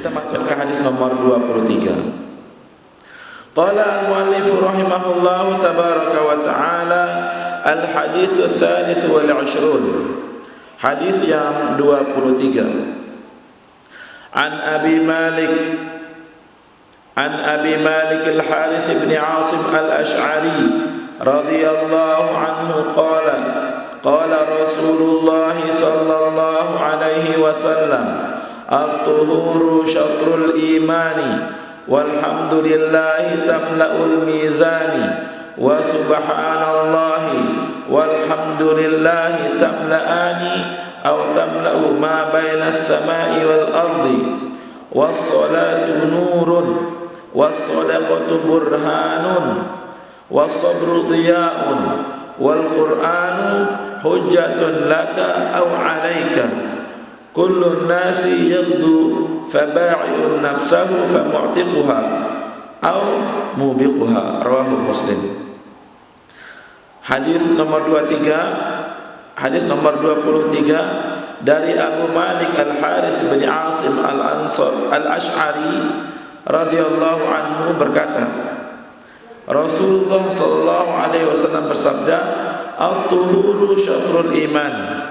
Kita masuk ke hadis nomor 23. Qala al-muallif rahimahullahu tabaraka wa ta'ala al-hadits ats-tsalits wal 'ishrun. Hadis yang 23. An Abi Malik al-Harits bin 'Asim al-Asy'ari radhiyallahu anhu qala qala Rasulullah sallallahu alaihi wasallam at-tuhuru syatrul imani walhamdulillahi tamla'ul mizani wa subhanallahi walhamdulillahi tamla'ani aw tamla'u ma baina as-sama'i wal ardi was-salatu nurun was-sadaqatu burhanun was-sabru diya'un wal qur'anu hujjatun laka aw 'alaika kullu nasi yaghdu faba'i'un nafsahu famu'tiquha aw mubiquha. Rawahu Muslim. Hadis nomor 23 dari Abu Malik al-Harits bin 'Asim al-Asy'ari radhiyallahu anhu berkata, Rasulullah sallallahu alaihi wasallam bersabda, at-tuhuru syatrul iman.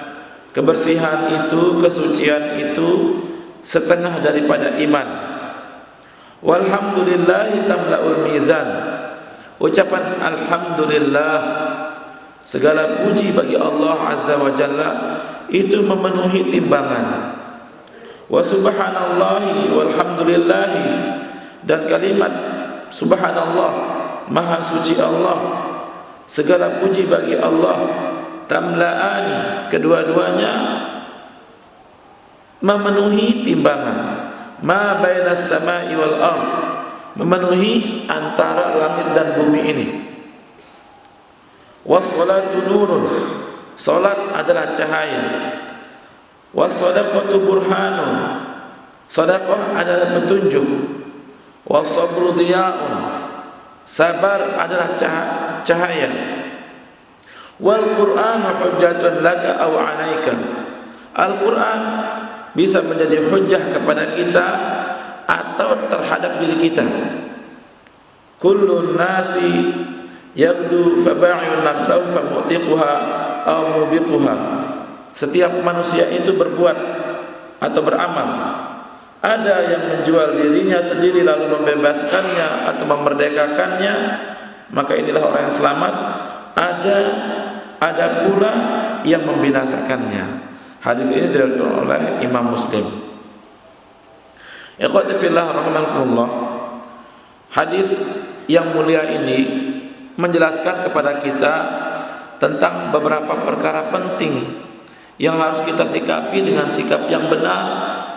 Kebersihan itu, kesucian itu setengah daripada iman. Walhamdulillahi tamla'ul mizan. Ucapan alhamdulillah, segala puji bagi Allah Azza wa Jalla, itu memenuhi timbangan. Wa subhanallahi walhamdulillahi, dan kalimat subhanallah, maha suci Allah, segala puji bagi Allah, tamla'ani, kedua-duanya memenuhi timbangan. Ma bainas sama'i wal ardh, memenuhi antara langit dan bumi ini. Was-salatu nurun, salat adalah cahaya. Was-sadaqatu burhanun, sedekah adalah petunjuk. Was-sabru diya'un, sabar adalah cahaya. Wal Qur'anu hujjatun laka aw 'alaika. Al-Qur'an bisa menjadi hujjah kepada kita atau terhadap diri kita. Kullun nasi yabdu faba'i'un nafsahu famu'tiquha aw mubiquha. Setiap manusia itu berbuat atau beramal. Ada yang menjual dirinya sendiri lalu membebaskannya atau memerdekakannya, maka inilah orang yang selamat. Ada pula yang membinasakannya. Hadis ini diriwayatkan oleh Imam Muslim. Ikhwati fillah rahimakumullah. Hadis yang mulia ini menjelaskan kepada kita tentang beberapa perkara penting yang harus kita sikapi dengan sikap yang benar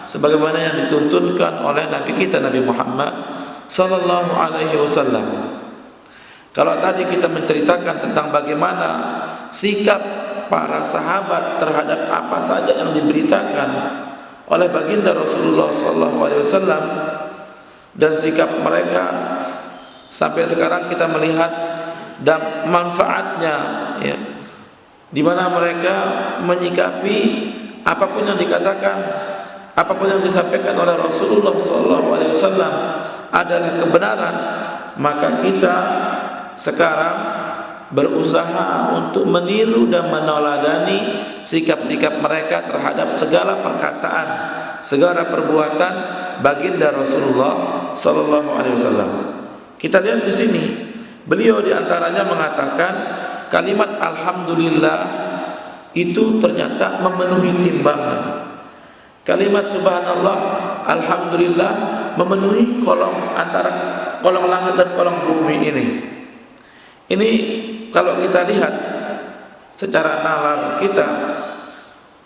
sebagaimana yang dituntunkan oleh Nabi kita Nabi Muhammad sallallahu alaihi wasallam. Kalau tadi kita menceritakan tentang bagaimana sikap para sahabat terhadap apa saja yang diberitakan oleh baginda Rasulullah SAW dan sikap mereka, sampai sekarang kita melihat dan manfaatnya, ya, di mana mereka menyikapi apapun yang dikatakan, apapun yang disampaikan oleh Rasulullah SAW adalah kebenaran. Maka kita sekarang berusaha untuk meniru dan meneladani sikap-sikap mereka terhadap segala perkataan, segala perbuatan baginda Rasulullah sallallahu alaihi wasallam. Kita lihat di sini, beliau diantaranya mengatakan kalimat alhamdulillah itu ternyata memenuhi timbangan. Kalimat subhanallah, alhamdulillah memenuhi antara kolong langit dan kolong bumi ini. Ini kalau kita lihat secara nalar kita,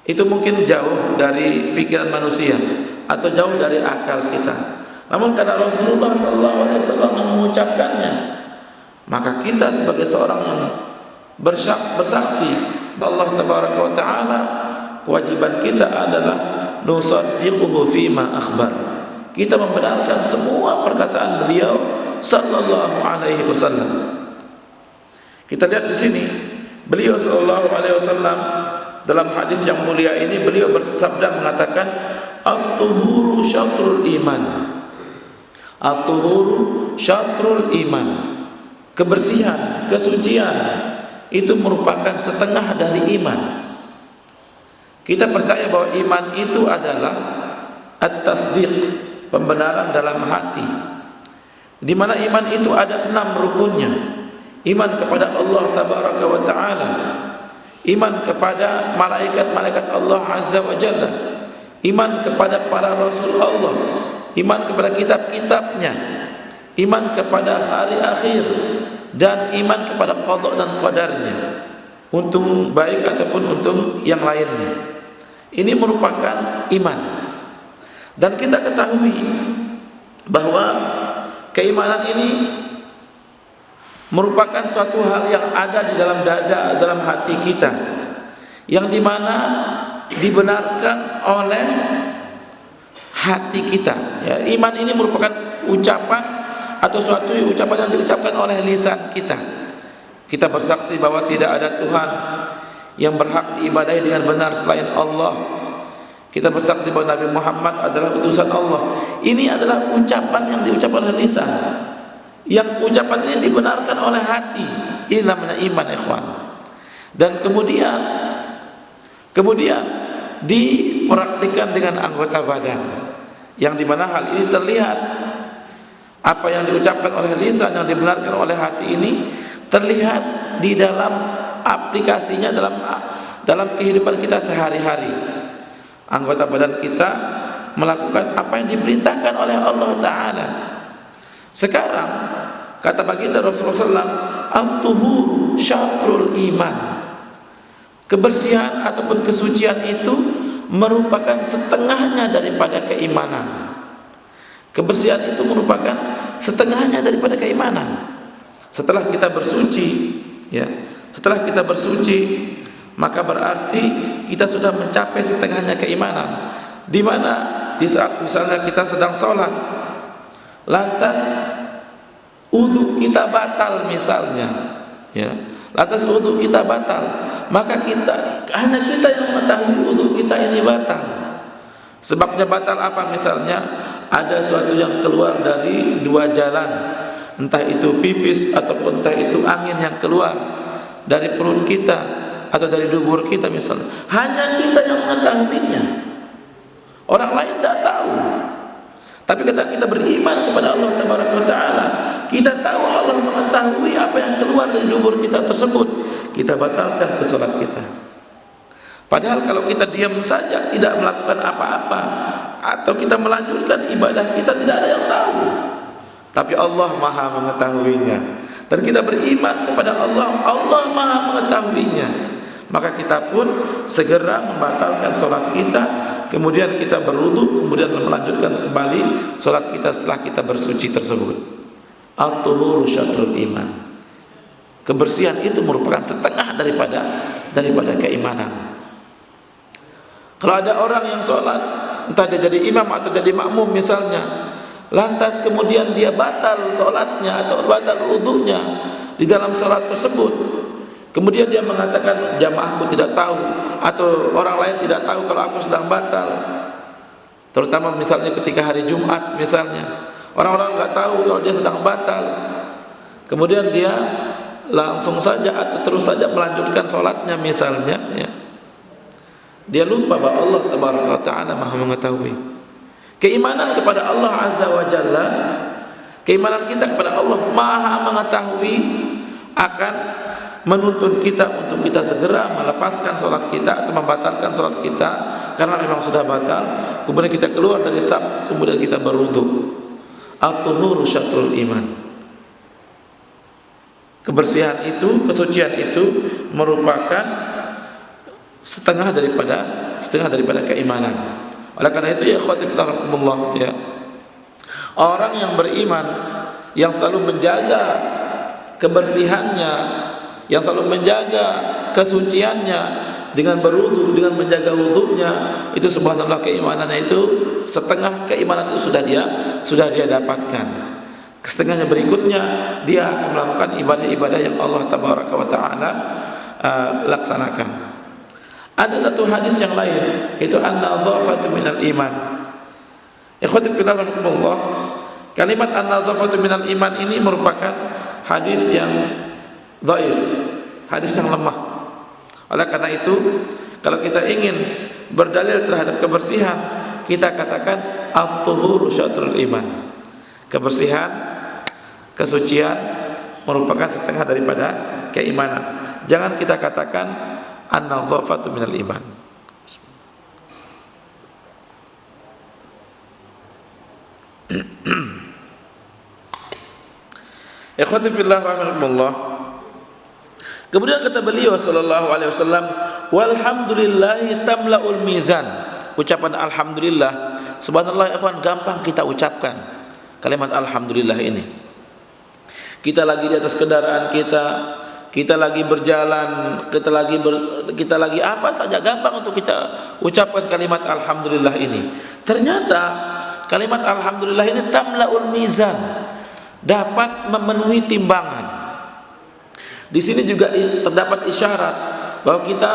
itu mungkin jauh dari pikiran manusia atau jauh dari akal kita. Namun karena Rasulullah SAW mengucapkannya, maka kita sebagai seorang yang bersaksi Allah Tabaraka wa Ta'ala, kewajiban kita adalah nusaddiquhu fima akhbar. Kita membenarkan semua perkataan beliau sallallahu alaihi wasallam. Kita lihat di sini, beliau sallallahu alaihi wasallam dalam hadis yang mulia ini beliau bersabda mengatakan at-tuhuru syatrul iman. At-tuhuru syatrul iman. Kebersihan, kesucian itu merupakan setengah dari iman. Kita percaya bahwa iman itu adalah at-tasdiq, pembenaran dalam hati, di mana iman itu ada 6 rukunnya. Iman kepada Allah tabaraka wa ta'ala, iman kepada malaikat-malaikat Allah azza wa jalla, iman kepada para rasul Allah, iman kepada kitab-kitabnya, iman kepada hari akhir, dan iman kepada qada dan qadarnya, untung baik ataupun untung yang lainnya. Ini merupakan iman. Dan kita ketahui bahwa keimanan ini merupakan suatu hal yang ada di dalam dada, dalam hati kita, yang dimana dibenarkan oleh hati kita. Ya, iman ini merupakan ucapan atau suatu ucapan yang diucapkan oleh lisan kita. Kita bersaksi bahwa tidak ada Tuhan yang berhak diibadahi dengan benar selain Allah. Kita bersaksi bahwa Nabi Muhammad adalah utusan Allah. Ini adalah ucapan yang diucapkan oleh lisan, yang ucapan ini dibenarkan oleh hati. Ini namanya iman, ikhwan. Dan kemudian dipraktikkan dengan anggota badan, yang dimana hal ini terlihat. Apa yang diucapkan oleh lisan yang dibenarkan oleh hati ini terlihat di dalam aplikasinya, dalam kehidupan kita sehari-hari. Anggota badan kita melakukan apa yang diperintahkan oleh Allah Ta'ala. Sekarang kata baginda Rasulullah SAW, al-tuhuru syatrul iman. Kebersihan ataupun kesucian itu merupakan setengahnya daripada keimanan. Kebersihan itu merupakan setengahnya daripada keimanan. Setelah kita bersuci, ya, setelah kita bersuci, maka berarti kita sudah mencapai setengahnya keimanan. Di mana di saat misalnya kita sedang sholat, lantas wudu kita batal misalnya, ya, lantas wudu kita batal, maka hanya kita yang mengetahui wudu kita ini batal. Sebabnya batal apa? Misalnya ada suatu yang keluar dari 2 jalan, entah itu pipis ataupun entah itu angin yang keluar dari perut kita atau dari dubur kita misalnya. Hanya kita yang mengetahuinya, orang lain tidak tahu. Tapi kita beriman kepada Allah Taala, kita tahu Allah mengetahui apa yang keluar dari dubur kita tersebut, kita batalkan ke sholat kita. Padahal kalau kita diam saja, tidak melakukan apa-apa, atau kita melanjutkan ibadah kita, tidak ada yang tahu. Tapi Allah Maha mengetahuinya. Dan kita beriman kepada Allah, Allah Maha mengetahuinya. Maka kita pun segera membatalkan sholat kita, kemudian kita berwudu, kemudian melanjutkan kembali sholat kita setelah kita bersuci tersebut. Al-tuhuru syatrul iman. Kebersihan itu merupakan setengah daripada keimanan. Kalau ada orang yang sholat, entah dia jadi imam atau jadi makmum misalnya, lantas kemudian dia batal sholatnya atau batal wudunya di dalam sholat tersebut, kemudian dia mengatakan jamaahku tidak tahu atau orang lain tidak tahu kalau aku sedang batal. Terutama misalnya ketika hari Jumat misalnya, orang-orang nggak tahu kalau dia sedang batal, kemudian dia langsung saja atau terus saja melanjutkan sholatnya misalnya, ya. Dia lupa bahwa Allah Tabaraka Ta'ala Maha mengetahui. Keimanan kepada Allah Azza wa Jalla, keimanan kita kepada Allah Maha mengetahui, akan menuntun kita untuk kita segera melepaskan sholat kita atau membatalkan sholat kita karena memang sudah batal. Kemudian kita keluar dari saf, kemudian kita berwudu. At-tuhuru syatrul iman. Kebersihan itu, kesucian itu merupakan setengah daripada keimanan. Oleh karena itu ya ikhwatifillah, ya, orang yang beriman, yang selalu menjaga kebersihannya, yang selalu menjaga kesuciannya dengan berwudu, dengan menjaga wudunya, itu subhanallah keimanannya itu setengah keimanan itu sudah dia dapatkan. Setengahnya berikutnya dia akan melakukan ibadah-ibadah yang Allah Tabaraka wa Ta'ala laksanakan. Ada satu hadis yang lain, itu an-nadhafatu minal iman. Ikhwati fillah rahimakumullah, kalimat an-nazafatu minal iman ini merupakan hadis yang dhaif, hadis yang lemah. Oleh karena itu, kalau kita ingin berdalil terhadap kebersihan, kita katakan at-tuhuru syatrul iman. Kebersihan, kesucian merupakan setengah daripada keimanan. Jangan kita katakan an-nazafatu minal iman. Ikhwati fillah rahimakumullah. Kemudian kata beliau sallallahu alaihi wasallam, walhamdulillahi tamlaul mizan. Ucapan alhamdulillah, subhanallah ikhwan, gampang kita ucapkan kalimat alhamdulillah ini. Kita lagi di atas kendaraan kita lagi berjalan, kita lagi apa saja, gampang untuk kita ucapkan kalimat alhamdulillah ini. Ternyata kalimat alhamdulillah ini tamlaul mizan, dapat memenuhi timbangan. Di sini juga terdapat isyarat bahwa kita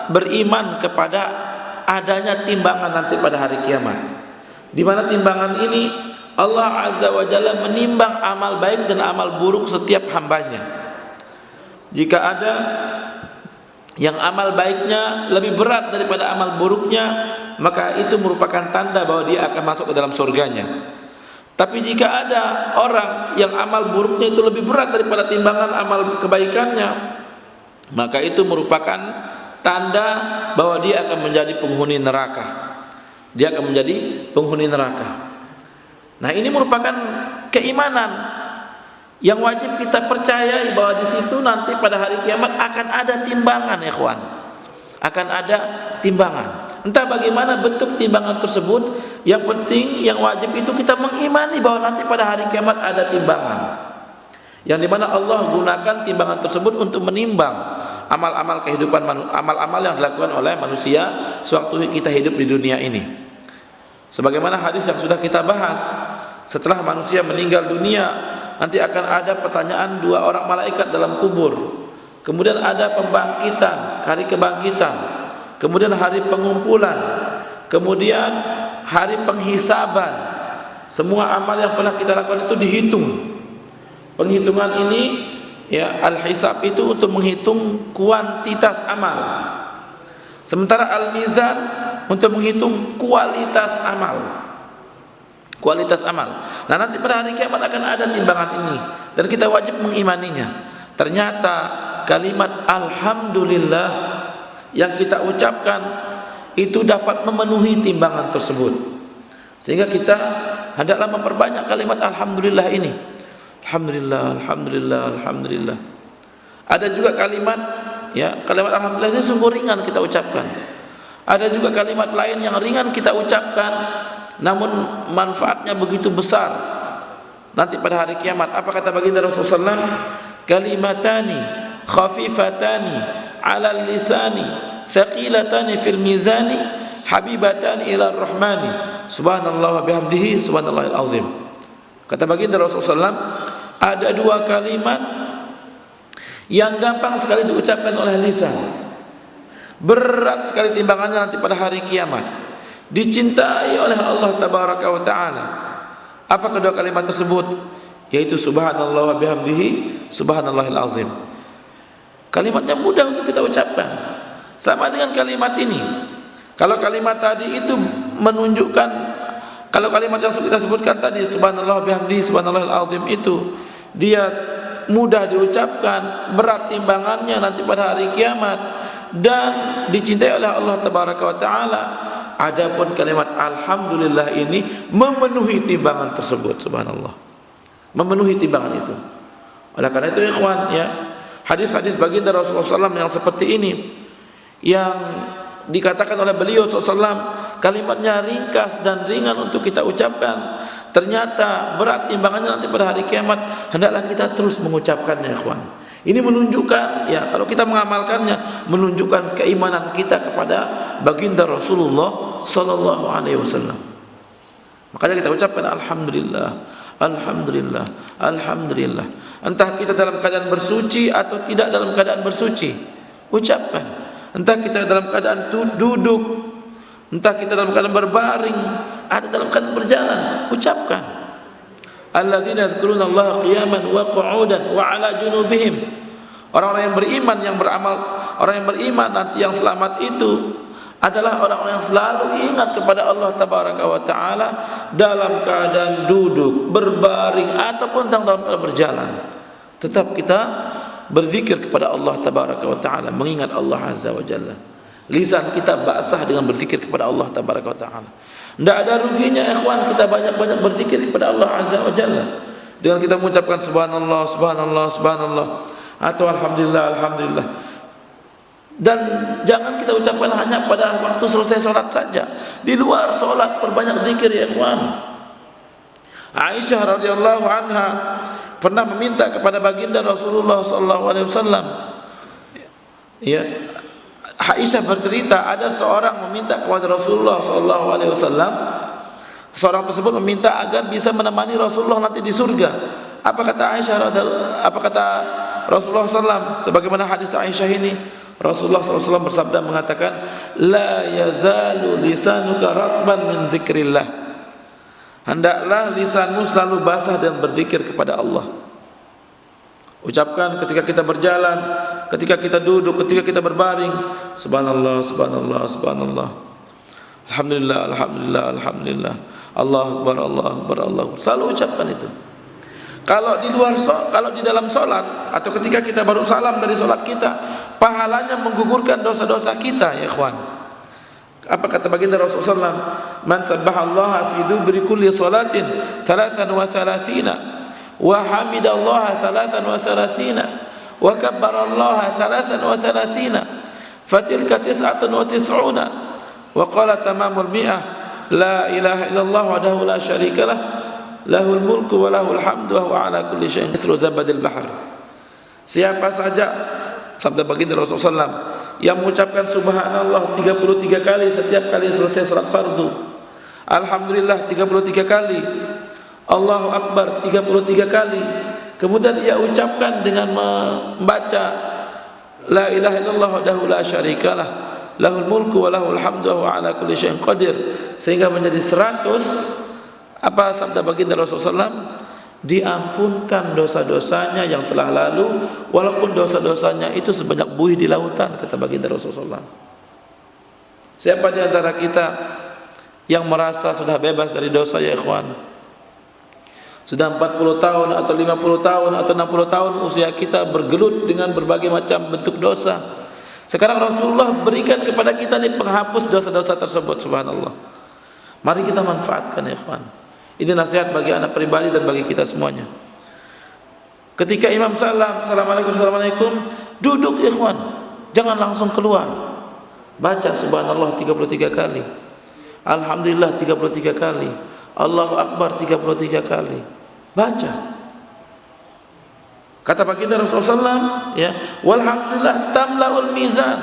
beriman kepada adanya timbangan nanti pada hari kiamat. Di mana timbangan ini Allah Azza wa Jalla menimbang amal baik dan amal buruk setiap hambanya. Jika ada yang amal baiknya lebih berat daripada amal buruknya, maka itu merupakan tanda bahwa dia akan masuk ke dalam surganya. Tapi jika ada orang yang amal buruknya itu lebih berat daripada timbangan amal kebaikannya, maka itu merupakan tanda bahwa dia akan menjadi penghuni neraka. Dia akan menjadi penghuni neraka. Nah, ini merupakan keimanan yang wajib kita percayai bahwa di situ nanti pada hari kiamat akan ada timbangan, ya ikhwan. Akan ada timbangan. Entah bagaimana bentuk timbangan tersebut, yang penting, yang wajib itu kita mengimani bahwa nanti pada hari kiamat ada timbangan, yang dimana Allah gunakan timbangan tersebut untuk menimbang amal-amal kehidupan, amal-amal yang dilakukan oleh manusia sewaktu kita hidup di dunia ini. Sebagaimana hadis yang sudah kita bahas, setelah manusia meninggal dunia, nanti akan ada pertanyaan dua orang malaikat dalam kubur. Kemudian ada pembangkitan, hari kebangkitan. Kemudian hari pengumpulan. Kemudian hari penghisaban. Semua amal yang pernah kita lakukan itu dihitung. Penghitungan ini, ya, al-hisab itu untuk menghitung kuantitas amal. Sementara al-mizan untuk menghitung kualitas amal. Kualitas amal. Nah, nanti pada hari kiamat akan ada timbangan ini dan kita wajib mengimaninya. Ternyata kalimat alhamdulillah yang kita ucapkan itu dapat memenuhi timbangan tersebut. Sehingga kita hendaklah memperbanyak kalimat alhamdulillah ini. Alhamdulillah, alhamdulillah, alhamdulillah. Ada juga kalimat, ya, kalimat alhamdulillah ini sungguh ringan kita ucapkan. Ada juga kalimat lain yang ringan kita ucapkan, namun manfaatnya begitu besar nanti pada hari kiamat. Apa kata baginda Rasulullah SAW? Kalimatani khafifatani ala lisani thaqilatani fil mizani habibatani ila rahmani subhanallah wa bihamdihi subhanallahil azim. Kata baginda Rasulullah SAW, ada dua kalimat yang gampang sekali diucapkan oleh lisan, berat sekali timbangannya nanti pada hari kiamat, dicintai oleh Allah tabaraka wa taala. Apa kedua kalimat tersebut? Yaitu subhanallah wa bihamdihi subhanallahil azim. Kalimatnya mudah untuk kita ucapkan. Sama dengan kalimat ini. Kalau kalimat tadi itu menunjukkan, kalau kalimat yang kita sebutkan tadi subhanallah wa bihamdihi subhanallahil azim itu dia mudah diucapkan, berat timbangannya nanti pada hari kiamat dan dicintai oleh Allah tabaraka wa taala. Adapun kalimat alhamdulillah ini memenuhi timbangan tersebut, subhanallah, memenuhi timbangan itu. Oleh karena itu ikhwan, ya, hadis-hadis baginda Rasulullah SAW yang seperti ini, yang dikatakan oleh beliau SAW, kalimatnya ringkas dan ringan untuk kita ucapkan, ternyata berat timbangannya nanti pada hari kiamat. Hendaklah kita terus mengucapkannya, ikhwan. Ini menunjukkan, ya, kalau kita mengamalkannya, menunjukkan keimanan kita kepada baginda Rasulullah sallallahu alaihi wasallam. Makanya kita ucapkan alhamdulillah, alhamdulillah, alhamdulillah. Entah kita dalam keadaan bersuci atau tidak dalam keadaan bersuci, ucapkan. Entah kita dalam keadaan duduk entah kita dalam keadaan berbaring atau dalam keadaan berjalan, ucapkan. Alladzina yadhkuruna Allah qiyaman wa qu'udan wa 'ala junubihim. Orang-orang yang beriman, yang beramal, orang yang beriman nanti yang selamat itu adalah orang-orang yang selalu ingat kepada Allah Tabaraka wa Ta'ala dalam keadaan duduk, berbaring ataupun dalam keadaan berjalan. Tetap kita berzikir kepada Allah Tabaraka wa Ta'ala, mengingat Allah Azza wa Jalla. Lisan kita basah dengan berzikir kepada Allah Tabaraka wa Ta'ala. Tidak ada ruginya ikhwan kita banyak-banyak berzikir kepada Allah Azza wa Jalla, dengan kita mengucapkan subhanallah, subhanallah, subhanallah, atau alhamdulillah, alhamdulillah. Dan jangan kita ucapkan hanya pada waktu selesai sholat saja. Di luar sholat perbanyak zikir ya ikhwan. Aisyah radhiyallahu anha pernah meminta kepada baginda Rasulullah sallallahu alaihi wasallam. Ya, Aisyah bercerita ada seorang meminta kepada Rasulullah sallallahu alaihi wasallam. Seorang tersebut meminta agar bisa menemani Rasulullah nanti di surga. Apa kata Aisyah? Apa kata Rasulullah SAW? Sebagaimana hadis Aisyah ini, Rasulullah SAW bersabda mengatakan, la yazalu lisanuka ratban min zikrillah. Hendaklah lisanmu selalu basah dan berzikir kepada Allah. Ucapkan ketika kita berjalan, ketika kita duduk, ketika kita berbaring, subhanallah, subhanallah, subhanallah, alhamdulillah, alhamdulillah, alhamdulillah, Allah akbar, Allah akbar, Allah akbar. Selalu ucapkan itu. Kalau di luar kalau di dalam salat atau ketika kita baru salam dari salat kita, pahalanya menggugurkan dosa-dosa kita ya ikhwan. Apa kata baginda Rasulullah SAW? Man sabbahallaha fi dubri kulli salatin 33 wa hamidallaha 33 wa kabbarallaha 33 fatilka 99 wa qala tamamul mi'ah la ilaha illallah wahdahu la syarikalah lahul mulku wa lahul hamdu wa huwa ala kulli syai'in mithlu zabadil bahr. Siapa saja, sabda baginda Rasulullah SAW, yang mengucapkan subhanallah 33 kali setiap kali selesai salat fardu, alhamdulillah 33 kali, Allahu akbar 33 kali, kemudian ia ucapkan dengan membaca la ilaha illallah wahdahu la syarikalah lahul mulku wa lahul hamdu wa huwa ala kulli syai'in qadir, sehingga menjadi 100. Apa sabda baginda Rasulullah SAW? Diampunkan dosa-dosanya yang telah lalu, walaupun dosa-dosanya itu sebanyak buih di lautan, kata baginda Rasulullah SAW. Siapa di antara kita yang merasa sudah bebas dari dosa ya ikhwan? Sudah 40 tahun atau 50 tahun atau 60 tahun usia kita bergelut dengan berbagai macam bentuk dosa. Sekarang Rasulullah berikan kepada kita nih penghapus dosa-dosa tersebut, subhanallah. Mari kita manfaatkan ya ikhwan. Ini nasihat bagi anak pribadi dan bagi kita semuanya. Ketika imam salam, assalamualaikum, assalamualaikum, duduk ikhwan, jangan langsung keluar. Baca subhanallah 33 kali, alhamdulillah 33 kali, Allahu akbar 33 kali. Baca. Kata baginda Rasulullah SAW, ya, walhamdulillah tamlaul mizan.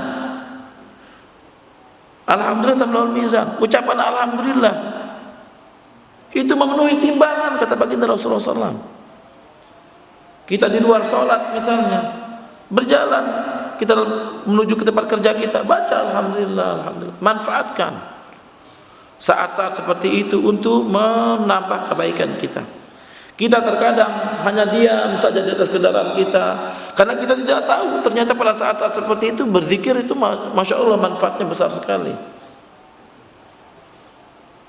Alhamdulillah tamlaul mizan. Ucapan alhamdulillah itu memenuhi timbangan, kata baginda Rasulullah SAW. Kita di luar sholat misalnya, berjalan, kita menuju ke tempat kerja kita, baca alhamdulillah, alhamdulillah. Manfaatkan saat-saat seperti itu untuk menambah kebaikan kita. Kita terkadang hanya diam saja di atas kendaraan kita, karena kita tidak tahu ternyata pada saat-saat seperti itu berzikir itu masya Allah manfaatnya besar sekali.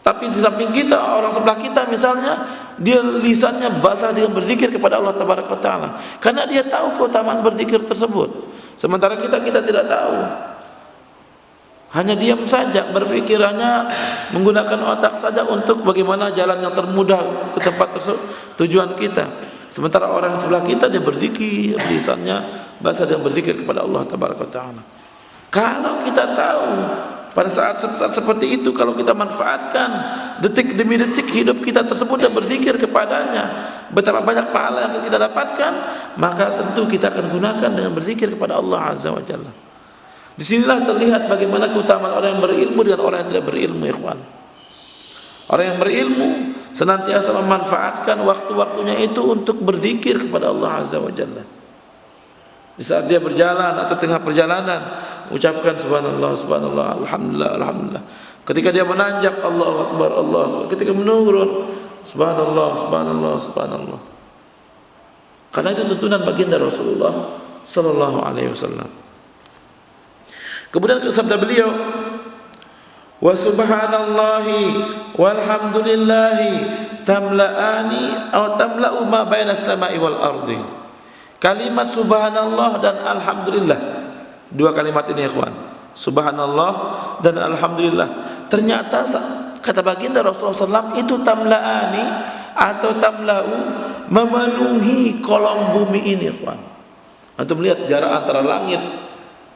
Tapi di samping kita, orang sebelah kita misalnya, dia lisannya basah dengan berzikir kepada Allah Tabaraka wa Ta'ala, karena dia tahu keutamaan berzikir tersebut. Sementara kita tidak tahu, hanya diam saja, berpikirannya menggunakan otak saja untuk bagaimana jalan yang termudah ke tempat tujuan kita. Sementara orang sebelah kita dia berzikir, lisannya basah dengan berzikir kepada Allah Tabaraka wa Ta'ala. Kalau kita tahu pada saat seperti itu, kalau kita manfaatkan detik demi detik hidup kita tersebut dan berzikir kepadanya, betapa banyak pahala yang kita dapatkan, maka tentu kita akan gunakan dengan berzikir kepada Allah Azza wa Jalla. Disinilah terlihat bagaimana keutamaan orang yang berilmu dengan orang yang tidak berilmu, ikhwan. Orang yang berilmu senantiasa memanfaatkan waktu-waktunya itu untuk berzikir kepada Allah Azza wa Jalla. Di saat dia berjalan atau tengah perjalanan, ucapkan subhanallah, subhanallah, alhamdulillah, alhamdulillah. Ketika dia menanjak, Allahu Akbar, Allah. Ketika menurun, subhanallah, subhanallah, subhanallah. Karena itu tuntunan baginda Rasulullah sallallahu alaihi wasallam. Kemudian sabda beliau, wa subhanallahi walhamdulillahi tamla'ani atau tamla'u ma baina as-sama'i wal ardi. Kalimat subhanallah dan alhamdulillah, dua kalimat ini ikhwan, subhanallah dan alhamdulillah, ternyata kata baginda Rasulullah SAW itu tamla'ani atau tamla'u, memenuhi kolong bumi ini ikhwan. Antum melihat jarak antara langit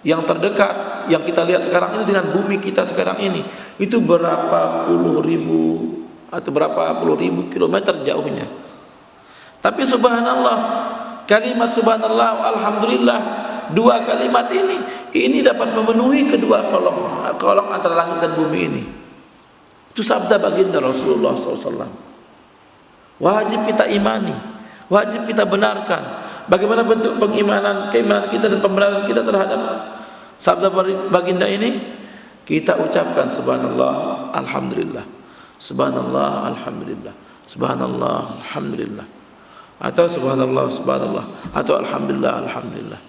yang terdekat yang kita lihat sekarang ini dengan bumi kita sekarang ini, itu berapa puluh ribu atau berapa puluh ribu kilometer jauhnya. Tapi subhanallah, kalimat subhanallah, alhamdulillah, dua kalimat ini dapat memenuhi kedua kolong antara langit dan bumi ini. Itu sabda baginda Rasulullah SAW. Wajib kita imani, wajib kita benarkan. Bagaimana bentuk keimanan kita dan pembenaran kita terhadap sabda baginda ini? Kita ucapkan subhanallah, alhamdulillah, subhanallah, alhamdulillah, subhanallah, alhamdulillah, atau subhanallah, subhanallah, atau alhamdulillah, alhamdulillah.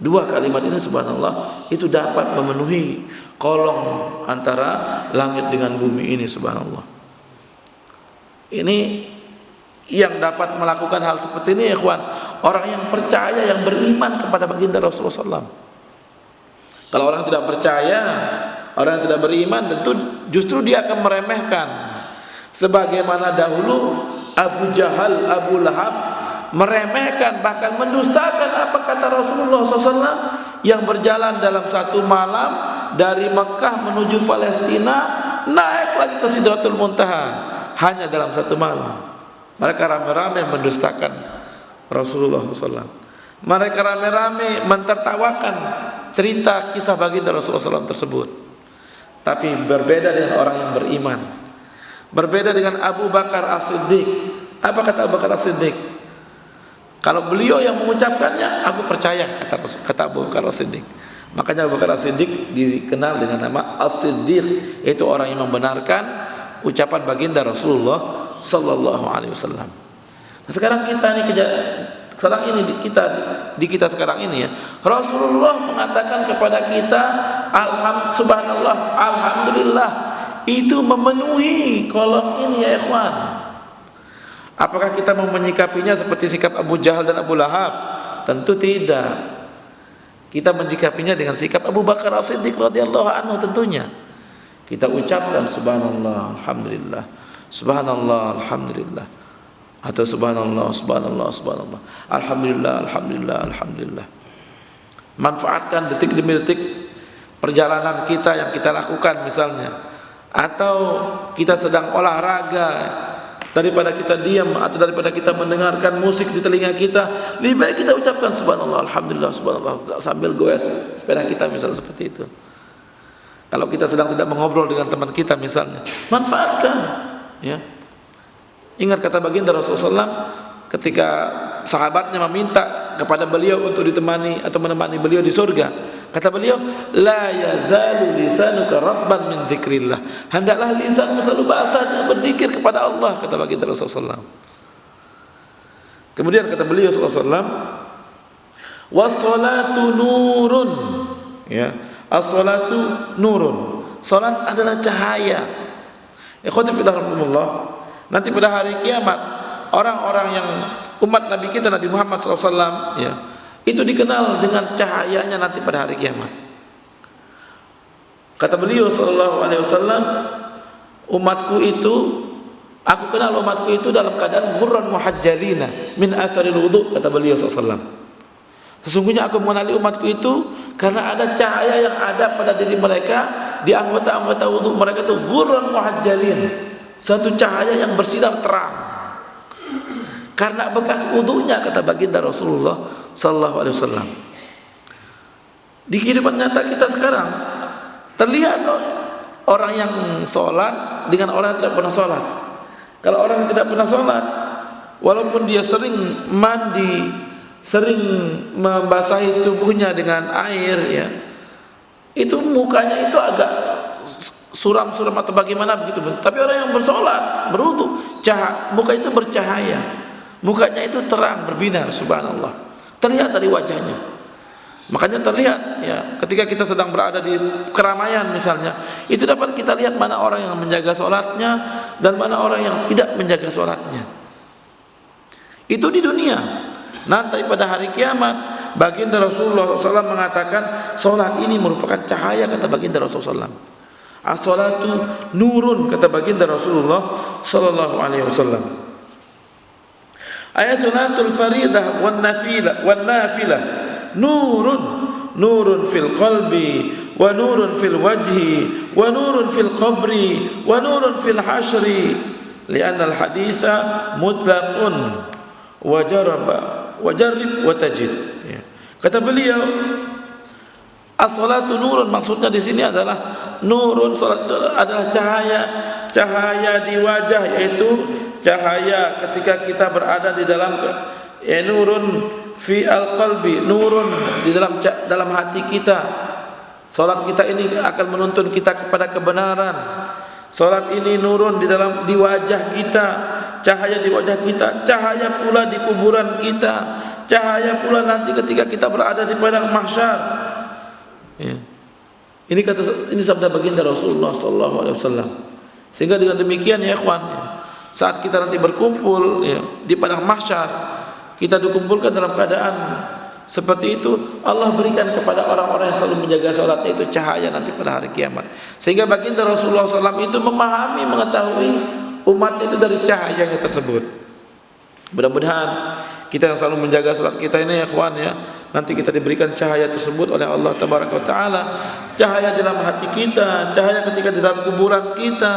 Dua kalimat ini subhanallah itu dapat memenuhi kolong antara langit dengan bumi ini, subhanallah. Ini yang dapat melakukan hal seperti ini ikhwan, orang yang percaya, yang beriman kepada baginda Rasulullah SAW. Kalau orang tidak percaya, orang yang tidak beriman, tentu justru dia akan meremehkan. Sebagaimana dahulu Abu Jahal, Abu Lahab meremehkan, bahkan mendustakan apa kata Rasulullah SAW, yang berjalan dalam satu malam dari Mekah menuju Palestina, naik lagi ke Sidratul Muntaha hanya dalam satu malam. Mereka rame-rame mendustakan Rasulullah SAW. Mereka rame-rame mentertawakan cerita kisah baginda Rasulullah SAW tersebut. Tapi berbeda dengan orang yang beriman, berbeda dengan Abu Bakar As-Siddiq. Apa kata Abu Bakar As-Siddiq? Kalau beliau yang mengucapkannya, aku percaya, kata Abu Bakar As-Siddiq. Makanya Abu Bakar As-Siddiq dikenal dengan nama As-Siddiq, yaitu orang yang membenarkan ucapan baginda Rasulullah sallallahu alaihi wasallam. Nah, sekarang kita sekarang ini ya, Rasulullah mengatakan kepada kita subhanallah, alhamdulillah, itu memenuhi kolom ini ya ikhwan. Apakah kita mau menyikapinya seperti sikap Abu Jahal dan Abu Lahab? Tentu tidak. Kita menyikapinya dengan sikap Abu Bakar As-Siddiq radhiyallahu anhu tentunya. Kita ucapkan subhanallah, alhamdulillah, subhanallah, alhamdulillah, atau subhanallah, subhanallah, subhanallah, alhamdulillah, alhamdulillah, alhamdulillah. Manfaatkan detik demi detik perjalanan kita yang kita lakukan misalnya, atau kita sedang olahraga, daripada kita diam atau daripada kita mendengarkan musik di telinga kita, lebih baik kita ucapkan subhanallah, alhamdulillah, subhanallah, sambil goes sepeda kita misalnya, seperti itu. Kalau kita sedang tidak mengobrol dengan teman kita misalnya, manfaatkan ya. Ingat kata baginda Rasulullah SAW ketika sahabatnya meminta kepada beliau untuk ditemani atau menemani beliau di surga. Kata beliau, la yazalu lisanuka ratban min zikrillah. Hendaklah lisanmu selalu basah dengan berzikir kepada Allah, kata baginda Rasulullah SAW. Kemudian kata beliau SAW, was-salatu nurun, ya, as-salatu nurun. Salat adalah cahaya. Ikhwati fillah rahimakumullah. Nanti pada hari kiamat, orang-orang yang umat Nabi kita Nabi Muhammad SAW ya, itu dikenal dengan cahayanya nanti pada hari kiamat. Kata beliau SAW, umatku itu, aku kenal umatku itu dalam keadaan ghurran muhajjalina min atharil wudu, kata beliau SAW. Sesungguhnya aku mengenali umatku itu karena ada cahaya yang ada pada diri mereka, di anggota-anggota wudu mereka itu ghurran muhajjalin, satu cahaya yang bersinar terang karena bekas wudunya, kata baginda Rasulullah sallallahu alaihi wasallam. Di kehidupan nyata kita sekarang terlihat orang yang sholat dengan orang yang tidak pernah sholat. Kalau orang yang tidak pernah sholat, walaupun dia sering mandi, sering membasahi tubuhnya dengan air ya, itu mukanya itu agak suram-suram atau bagaimana begitu. Tapi orang yang bersolat, berwudu, muka itu bercahaya, mukanya itu terang, berbinar, subhanallah. Terlihat dari wajahnya. Makanya terlihat ya, ketika kita sedang berada di keramaian misalnya, itu dapat kita lihat mana orang yang menjaga sholatnya dan mana orang yang tidak menjaga sholatnya. Itu di dunia. Nanti pada hari kiamat, baginda Rasulullah SAW mengatakan, sholat ini merupakan cahaya, kata baginda Rasulullah SAW. As-sholatu nurun, kata baginda Rasulullah SAW. Ayat sholatul faridah wan nafilah nurun fil qalbi wa nurun fil wajhi wa nurun fil qabri wa nurun fil hasyri li'anna al haditha mutlaqun wa jarib wa tajid. Ya. Kata beliau, as-salatu nurun, maksudnya di sini adalah nurun, salat adalah cahaya di wajah, yaitu cahaya ketika kita berada di dalam nurun fi al-qalbi, nurun di dalam hati kita. Salat kita ini akan menuntun kita kepada kebenaran. Salat ini nurun di wajah kita, cahaya di wajah kita, cahaya pula di kuburan kita, cahaya pula nanti ketika kita berada di padang mahsyar. Ya. Ini sabda baginda Rasulullah SAW. Sehingga dengan demikian ya ikhwan, saat kita nanti berkumpul ya, di padang mahsyar, kita dikumpulkan dalam keadaan seperti itu, Allah berikan kepada orang-orang yang selalu menjaga salatnya itu cahaya nanti pada hari kiamat. Sehingga baginda Rasulullah SAW itu memahami, mengetahui umatnya itu dari cahayanya tersebut. Mudah-mudahan kita yang selalu menjaga salat kita ini ya ikhwan ya, nanti kita diberikan cahaya tersebut oleh Allah Tabaraka wa Ta'ala. Cahaya di dalam hati kita, cahaya ketika di dalam kuburan kita,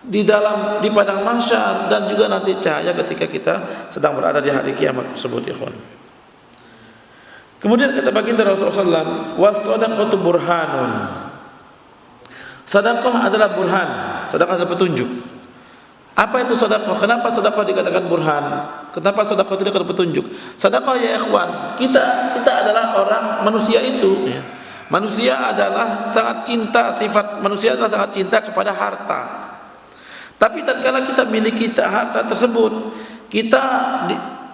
di padang mahsyar, dan juga nanti cahaya ketika kita sedang berada di hari kiamat tersebut ya ikhwan. Kemudian kata baginda Rasulullah SAW, was-sadaqatu burhanun. Sedekah adalah burhan, sedekah adalah petunjuk. Apa itu sedekah? Kenapa sedekah dikatakan burhan? Kenapa sedekah itu dikatakan petunjuk? Sedekah ya ikhwan, kita adalah orang manusia itu ya. Manusia adalah sangat cinta, sifat manusia adalah sangat cinta kepada harta. Tapi tatkala kita miliki harta tersebut, kita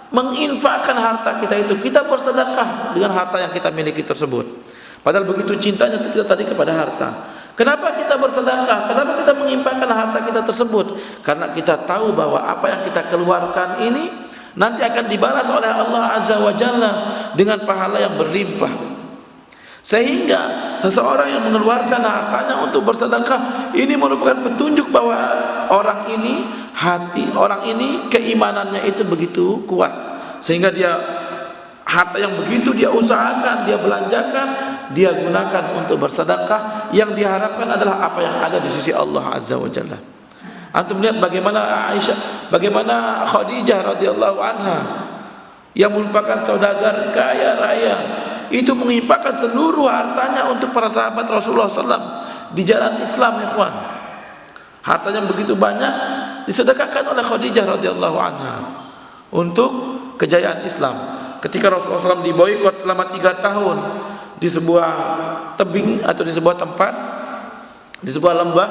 menginfakkan harta kita itu, kita bersedekah dengan harta yang kita miliki tersebut. Padahal begitu cintanya kita tadi kepada harta. Kenapa kita bersedekah? Kenapa kita menginfakkan harta kita tersebut? Karena kita tahu bahwa apa yang kita keluarkan ini nanti akan dibalas oleh Allah Azza wa Jalla dengan pahala yang berlimpah. Sehingga seseorang yang mengeluarkan hartanya untuk bersedekah, ini merupakan petunjuk bahwa orang ini, hati orang ini, keimanannya itu begitu kuat, sehingga dia harta yang begitu dia usahakan, dia belanjakan, dia gunakan untuk bersedekah, yang diharapkan adalah apa yang ada di sisi Allah Azza wa Jalla. Antum lihat bagaimana bagaimana Khadijah radhiyallahu anha yang merupakan saudagar kaya raya, itu menginfakkan seluruh hartanya untuk para sahabat Rasulullah SAW di jalan Islam ya ikhwan. Hartanya begitu banyak disedekahkan oleh Khadijah radhiyallahu anha untuk kejayaan Islam. Ketika Rasulullah SAW diboikot selama 3 tahun di sebuah tebing atau di sebuah tempat, di sebuah lembah,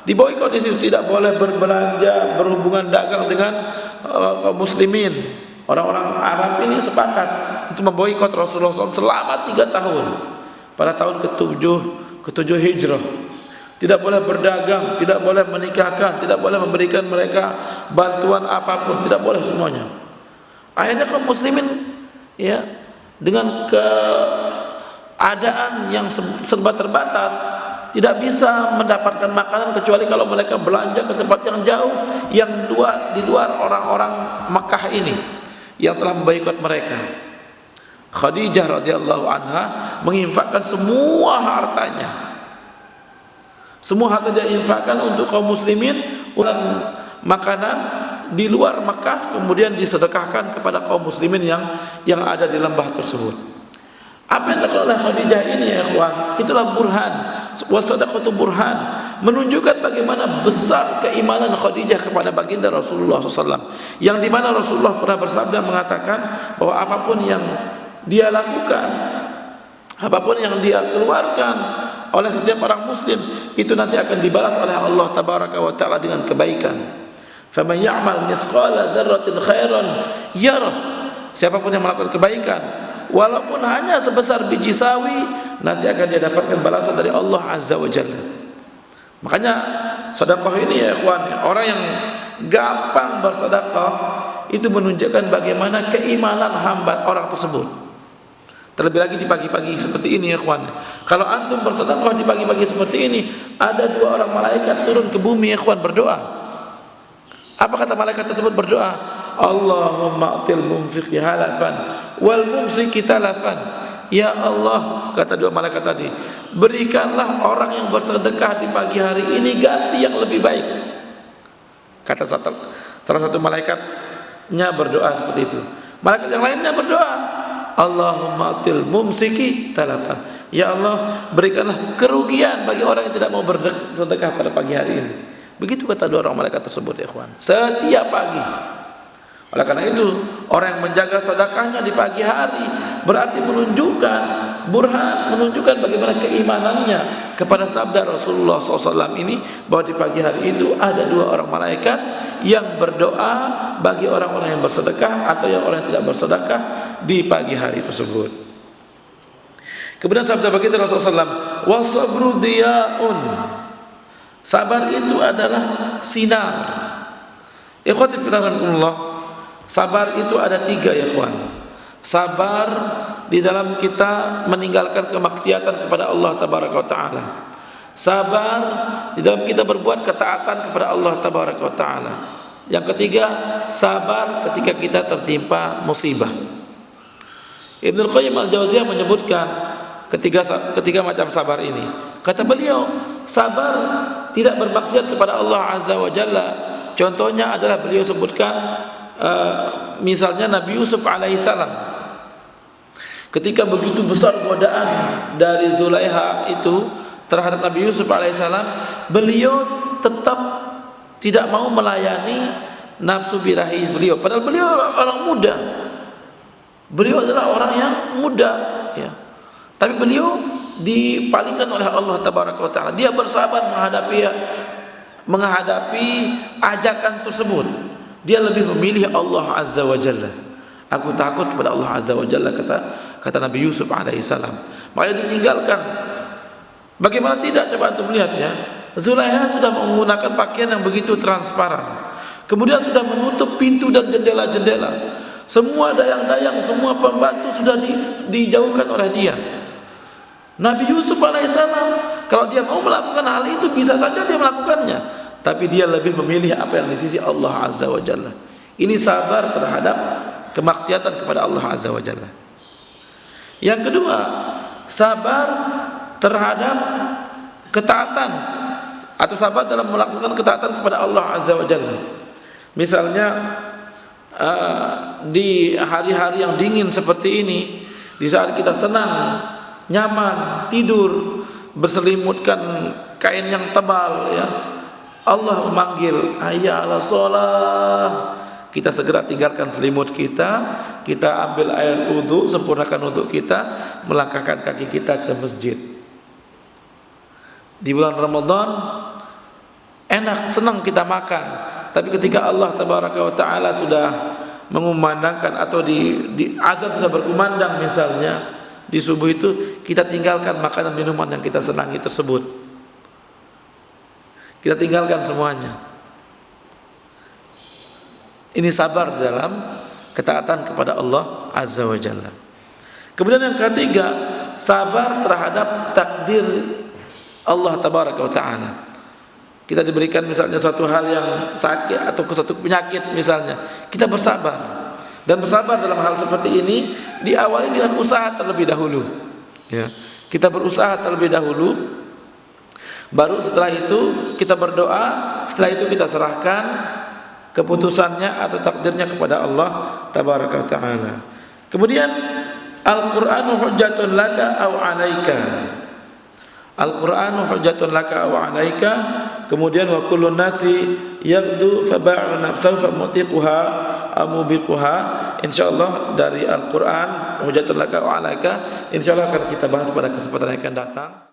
diboikot di situ, tidak boleh berbelanja, berhubungan dagang dengan kaum muslimin. Orang-orang Arab ini sepakat untuk memboikot Rasulullah SAW selama 3 tahun. Pada tahun ke-7 Hijrah, tidak boleh berdagang, tidak boleh menikahkan, tidak boleh memberikan mereka bantuan apapun, tidak boleh semuanya. Akhirnya kaum muslimin ya, dengan keadaan yang serba terbatas, tidak bisa mendapatkan makanan kecuali kalau mereka belanja ke tempat yang jauh, yang di luar orang-orang Makkah ini yang telah memboikot mereka. Khadijah radhiyallahu anha menginfakkan semua hartanya. Semua harta dia infakkan untuk kaum muslimin, dan makanan di luar Makkah kemudian disedekahkan kepada kaum muslimin yang ada di lembah tersebut. Apa yang dilakukan oleh Khadijah ini ya ikhwan, itulah burhan, wasadaqatu burhan, menunjukkan bagaimana besar keimanan Khadijah kepada baginda Rasulullah SAW, yang dimana Rasulullah pernah bersabda mengatakan bahwa apapun yang dia lakukan, apapun yang dia keluarkan oleh setiap orang muslim itu nanti akan dibalas oleh Allah tabaraka wa taala dengan kebaikan. Faman ya'mal mithqala dzarratin khairan yarah. Siapapun yang melakukan kebaikan walaupun hanya sebesar biji sawi, nanti akan dia dapatkan balasan dari Allah azza wa jalla. Makanya sedekah ini ya ikhwan, orang yang gampang bersedekah itu menunjukkan bagaimana keimanan hamba orang tersebut. Terlebih lagi di pagi-pagi seperti ini ya ikhwan. Kalau antum bersedekah di pagi-pagi seperti ini, ada 2 orang malaikat turun ke bumi ya ikhwan berdoa. Apa kata malaikat tersebut berdoa? Allahumma atil munfiqi halafan wal mumsiki talafan. Ya Allah, kata 2 malaikat tadi, berikanlah orang yang bersedekah di pagi hari ini ganti yang lebih baik. Kata salah satu malaikatnya berdoa seperti itu. Malaikat yang lainnya berdoa, Allahumma atil mumsiki talafan. Ya Allah, berikanlah kerugian bagi orang yang tidak mau bersedekah pada pagi hari ini. Begitu kata 2 orang malaikat tersebut ya ikhwan, setiap pagi. Oleh karena itu, orang yang menjaga sedekahnya di pagi hari berarti menunjukkan burhan, menunjukkan bagaimana keimanannya kepada sabda Rasulullah SAW ini, bahwa di pagi hari itu ada 2 orang malaikat yang berdoa bagi orang-orang yang bersedekah atau yang orang yang tidak bersedekah di pagi hari tersebut. Kemudian sabda baginda Rasulullah SAW, wasabru diyaun. Sabar itu adalah sinar. Ikhwati fillah, sabar itu ada 3 ya ikhwan. Sabar di dalam kita meninggalkan kemaksiatan kepada Allah tabaraka wa taala. Sabar di dalam kita berbuat ketaatan kepada Allah tabaraka wa taala. Yang ketiga, sabar ketika kita tertimpa musibah. Ibnu Qayyim al-Jauziyah menyebutkan ketiga macam sabar ini. Kata beliau, sabar tidak bermaksiat kepada Allah azza wa jalla. Contohnya adalah beliau sebutkan misalnya Nabi Yusuf alaihissalam, ketika begitu besar godaan dari Zulaiha itu terhadap Nabi Yusuf alaihissalam, beliau tetap tidak mau melayani nafsu birahi beliau. Padahal beliau orang muda, beliau adalah orang yang muda ya. Tapi beliau dipalingkan oleh Allah tabaraka wa taala. Dia bersabar menghadapi ajakan tersebut. Dia lebih memilih Allah azza wa jalla. Aku takut kepada Allah azza wa jalla, kata Nabi Yusuf alaihissalam. Makanya ditinggalkan. Bagaimana tidak, coba antum lihat ya. Zulaiha sudah menggunakan pakaian yang begitu transparan, kemudian sudah menutup pintu dan jendela-jendela. Semua dayang-dayang, semua pembantu sudah dijauhkan oleh dia. Nabi Yusuf alaihissalam, kalau dia mau melakukan hal itu bisa saja dia melakukannya, tapi dia lebih memilih apa yang di sisi Allah azza wa jalla. Ini sabar terhadap kemaksiatan kepada Allah azza wa jalla. Yang kedua, sabar terhadap ketaatan atau sabar dalam melakukan ketaatan kepada Allah azza wa jalla. Misalnya di hari-hari yang dingin seperti ini, di saat kita senang, nyaman, tidur, berselimutkan kain yang tebal ya, Allah memanggil hayya 'alas shalah. Kita segera tinggalkan selimut kita ambil air wudu, sempurnakan wudu kita, melangkahkan kaki kita ke masjid. Di bulan Ramadan enak, senang kita makan, tapi ketika Allah tabaraka wa taala sudah mengumandangkan atau di azan sudah berkumandang misalnya di subuh itu, kita tinggalkan makanan minuman yang kita senangi tersebut. Kita tinggalkan semuanya. Ini sabar dalam ketaatan kepada Allah azza wa jalla. Kemudian yang ketiga, sabar terhadap takdir Allah tabaraka wa taala. Kita diberikan misalnya suatu hal yang sakit atau suatu penyakit misalnya, kita bersabar. Dan bersabar dalam hal seperti ini diawali dengan usaha terlebih dahulu ya. Kita berusaha terlebih dahulu, baru setelah itu kita berdoa, setelah itu kita serahkan keputusannya atau takdirnya kepada Allah tabaraka wa taala. Kemudian Al-Qur'anu hujjatun laka aw 'alaika. Al-Qur'anu hujjatun laka aw 'alaika. Kemudian wa kullu nasi yaghdu fa ba'u nafsahu fa mutiquha amubiquha. Insyaallah dari Al-Qur'an hujjatun laka wa 'alaika, insyaallah akan kita bahas pada kesempatan yang akan datang.